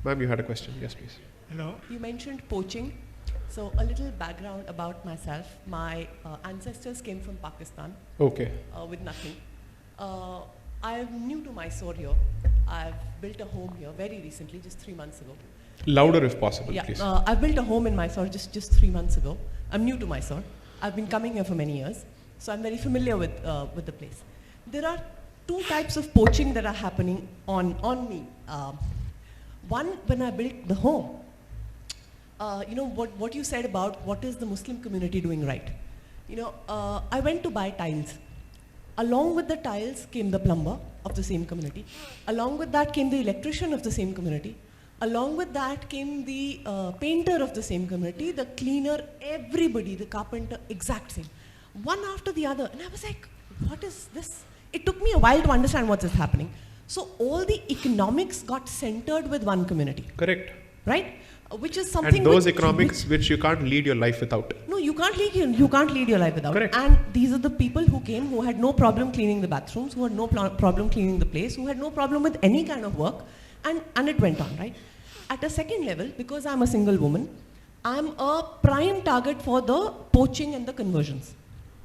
Ma'am, you had a question. Yes, please. Hello. You mentioned poaching. So a little background about myself. My ancestors came from Pakistan Okay. with nothing. I'm new to Mysore here. I've built a home here very recently, just 3 months ago. Louder if possible, Yeah, please. I've built a home in Mysore just 3 months ago. I'm new to Mysore. I've been coming here for many years, so I'm very familiar with the place. There are two types of poaching that are happening on me. One, when I built the home, what you said about what is the Muslim community doing right. I went to buy tiles. Along with the tiles came the plumber of the same community. Along with that came the electrician of the same community. Along with that came the painter of the same community, the cleaner, everybody, the carpenter, exact same. One after the other. And I was like, what is this? It took me a while to understand what is happening. So all the economics got centered with one community. Correct. Right? Which is something. And those economics which you can't lead your life without. No, you can't lead your life without. Correct. And these are the people who came who had no problem cleaning the bathrooms, who had no problem cleaning the place, who had no problem with any kind of work, and it went on, right? At a second level, because I'm a single woman, I'm a prime target for the poaching and the conversions,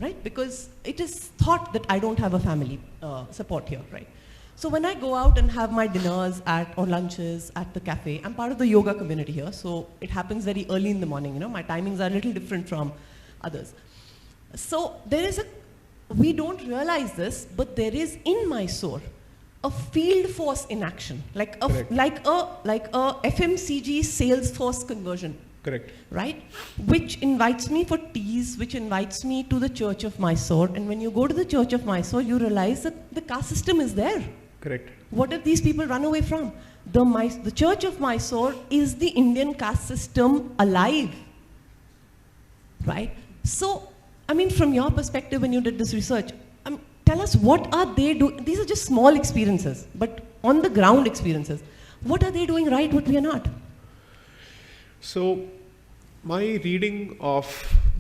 right? Because it is thought that I don't have a family support here, right? So when I go out and have my dinners or lunches at the cafe, I'm part of the yoga community here, so it happens very early in the morning, my timings are a little different from others. So we don't realize this, but there is in Mysore a field force in action, like a FMCG sales force conversion. Correct. Right? Which invites me for teas, which invites me to the Church of Mysore. And when you go to the Church of Mysore, you realize that the caste system is there. Correct. What did these people run away from? The Church of Mysore is the Indian caste system alive. Right? So, from your perspective, when you did this research, tell us what are they doing? These are just small experiences, but on the ground experiences. What are they doing right, what we are not? So, my reading of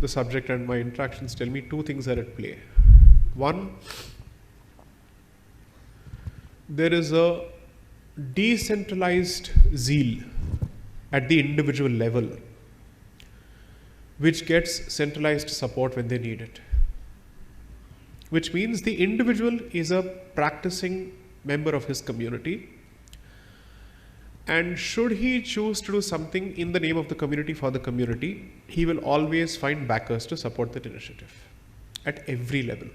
the subject and my interactions tell me two things are at play. One, there is a decentralized zeal at the individual level, which gets centralized support when they need it. Which means the individual is a practicing member of his community, and should he choose to do something in the name of the community for the community, he will always find backers to support that initiative at every level,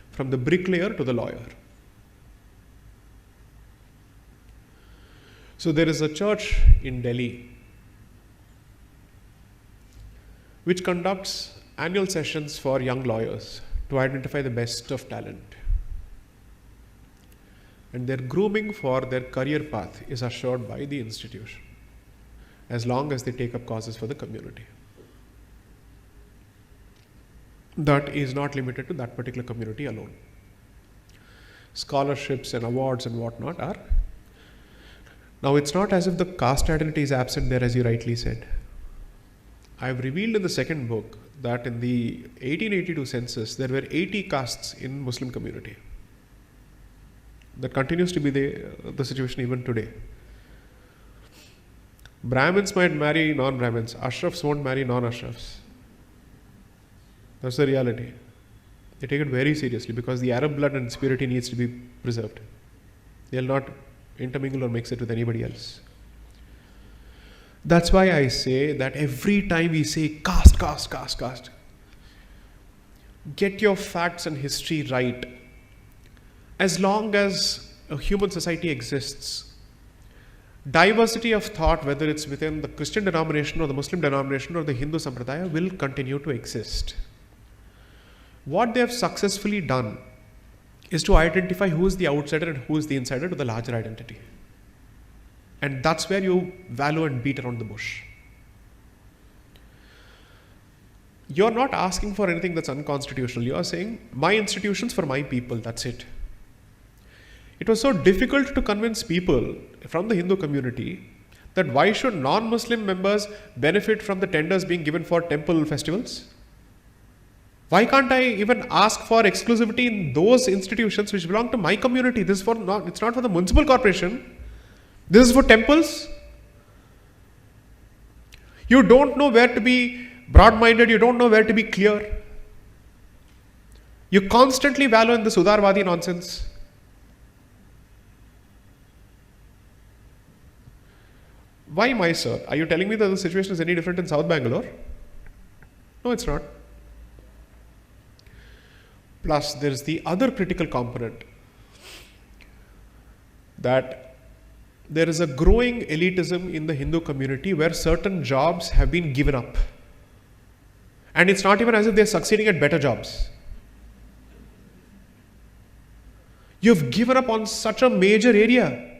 from the bricklayer to the lawyer. So there is a church in Delhi which conducts annual sessions for young lawyers to identify the best of talent. And their grooming for their career path is assured by the institution, as long as they take up causes for the community. That is not limited to that particular community alone. Scholarships and awards and whatnot are. Now, it's not as if the caste identity is absent there, as you rightly said. I have revealed in the second book that in the 1882 census, there were 80 castes in Muslim community. That continues to be the situation even today. Brahmins might marry non-Brahmins. Ashrafs won't marry non-Ashrafs. That's the reality. They take it very seriously because the Arab blood and purity needs to be preserved. They'll not intermingle or mix it with anybody else. That's why I say that every time we say caste, get your facts and history right. As long as a human society exists, diversity of thought, whether it's within the Christian denomination or the Muslim denomination or the Hindu sampradaya, will continue to exist. What they have successfully done is to identify who is the outsider and who is the insider to the larger identity. And that's where you wallow and beat around the bush. You're not asking for anything that's unconstitutional. You are saying, my institutions for my people, that's it. It was so difficult to convince people from the Hindu community that why should non-Muslim members benefit from the tenders being given for temple festivals? Why can't I even ask for exclusivity in those institutions which belong to my community? It's not for the municipal corporation. This is for temples. You don't know where to be broad-minded, you don't know where to be clear. You constantly wallow in this Udarvadi nonsense. Why Mysore? Are you telling me that the situation is any different in South Bangalore? No, it's not. Plus, there is the other critical component that there is a growing elitism in the Hindu community where certain jobs have been given up. And it's not even as if they're succeeding at better jobs. You've given up on such a major area.